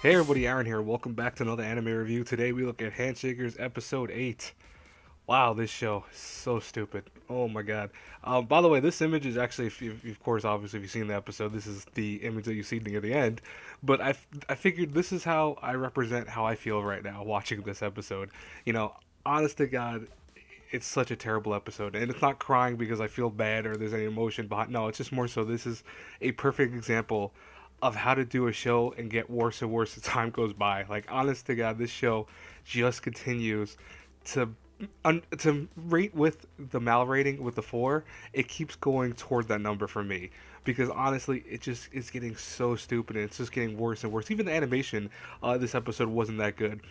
Hey everybody, Aaron here. Welcome back to another anime review. Today we look at Handshakers episode 8. Wow, this show is so stupid. Oh my god. By the way, this image is actually, of course, obviously, if you've seen the episode, this is the image that you see near the end. But I figured this is how I represent how I feel right now watching this episode. You know, honest to God, it's such a terrible episode. And it's not crying because I feel bad or there's any emotion behind. No, it's just more so this is a perfect example of how to do a show and get worse and worse as time goes by. Like, honest to God, this show just continues to to rate with the mal rating with the 4. It keeps going toward that number for me because honestly, it just is getting so stupid and it's just getting worse and worse. Even the animation, this episode wasn't that good.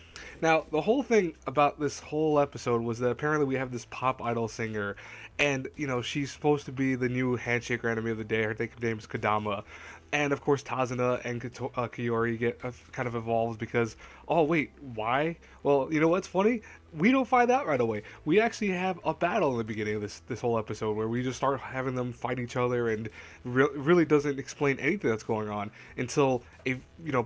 Now, the whole thing about this whole episode was that apparently we have this pop idol singer, and she's supposed to be the new Handshaker enemy of the day. Her name is Kadama, and of course Tazuna and Kiyori get kind of involved because, oh wait, why? Well, you know what's funny? We don't find out right away. We actually have a battle in the beginning of this whole episode where we just start having them fight each other, and really doesn't explain anything that's going on until a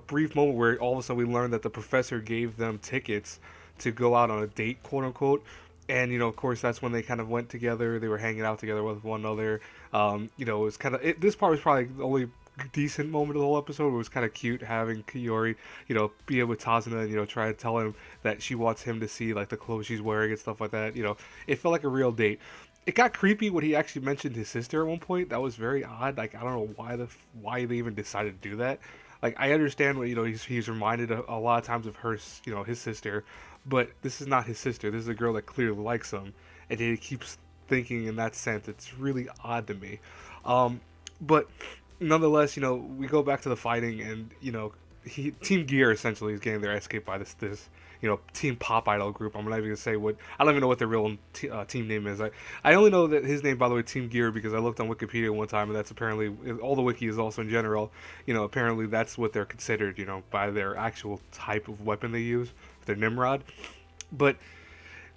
brief moment where all of a sudden we learn that the professor gave them tickets to go out on a date, quote unquote. And of course, that's when they kind of went together. They were hanging out together with one another. It was kind of this part was probably the only decent moment of the whole episode. It was kind of cute having Kiyori, be with Tazuna and try to tell him that she wants him to see like the clothes she's wearing and stuff like that. It felt like a real date. It got creepy when he actually mentioned his sister at one point. That was very odd. Like, I don't know why they even decided to do that. Like, I understand what he's reminded a lot of times of her, his sister, but this is not his sister. This is a girl that clearly likes him, and he keeps thinking in that sense. It's really odd to me. But nonetheless, we go back to the fighting, and Team Gear essentially is getting their ass kicked by this Team Pop Idol group. I'm not even gonna say what. I don't even know what their real team name is. I only know that his name, by the way, Team Gear, because I looked on Wikipedia one time, and that's apparently all the wiki is also in general. Apparently that's what they're considered. By their actual type of weapon they use, their Nimrod. But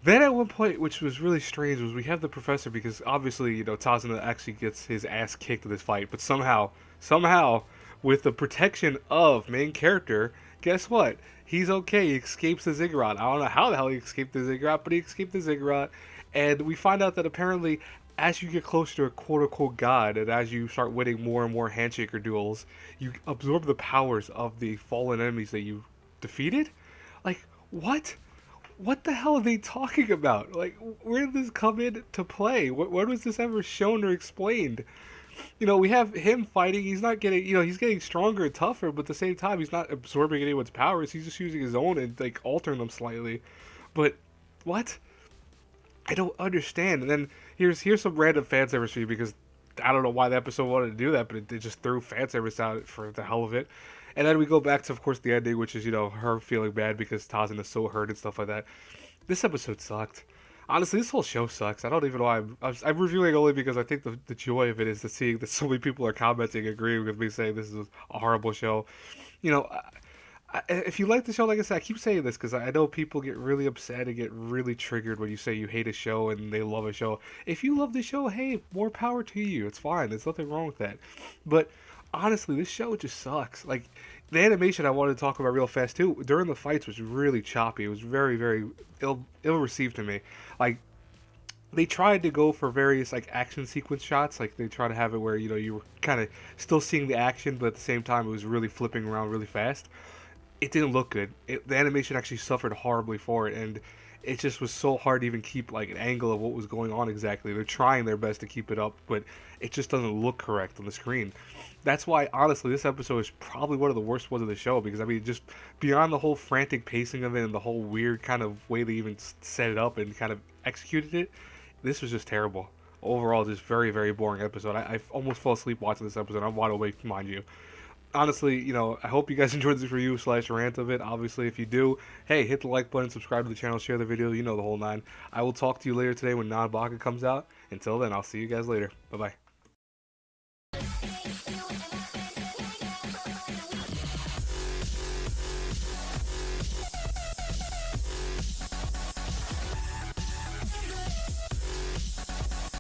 then at one point, which was really strange, was we have the professor, because obviously, Tazuna actually gets his ass kicked in this fight, but somehow, with the protection of main character, guess what? He's okay. He escapes the ziggurat. I don't know how the hell he escaped the ziggurat, but he escaped the ziggurat, and we find out that apparently, as you get closer to a quote-unquote god, and as you start winning more and more handshaker duels, you absorb the powers of the fallen enemies that you defeated? Like, what? What the hell are they talking about? Like, where did this come in to play? When was this ever shown or explained? We have him fighting. He's not getting, he's getting stronger and tougher, but at the same time, he's not absorbing anyone's powers. He's just using his own and, like, altering them slightly. But, what? I don't understand. And then here's some random fan service for you, because I don't know why the episode wanted to do that, but they just threw fan service out for the hell of it. And then we go back to, of course, the ending, which is, her feeling bad because Tazin is so hurt and stuff like that. This episode sucked. Honestly, this whole show sucks. I don't even know why I'm reviewing only because I think the joy of it is to seeing that so many people are commenting, agreeing with me, saying this is a horrible show. You know, if you like the show, like I said, I keep saying this because I know people get really upset and get really triggered when you say you hate a show and they love a show. If you love the show, hey, more power to you. It's fine. There's nothing wrong with that. But honestly, this show just sucks. Like, the animation I wanted to talk about real fast too. During the fights was really choppy. It was very, very ill received to me. Like, they tried to go for various like action sequence shots. Like, they try to have it where you were kind of still seeing the action, but at the same time it was really flipping around really fast. It didn't look good. The animation actually suffered horribly for it, and it just was so hard to even keep like an angle of what was going on exactly. They're trying their best to keep it up, but it just doesn't look correct on the screen. That's why, honestly, this episode is probably one of the worst ones of the show, because I mean, just beyond the whole frantic pacing of it and the whole weird kind of way they even set it up and kind of executed it, this was just terrible. Overall, just very, very boring episode. I almost fell asleep watching this episode. I'm wide awake, mind you. Honestly, I hope you guys enjoyed this review slash rant of it. Obviously, if you do, hey, hit the like button, subscribe to the channel, share the video, the whole nine. I will talk to you later today when Non-Baka comes out. Until then, I'll see you guys later. Bye-bye.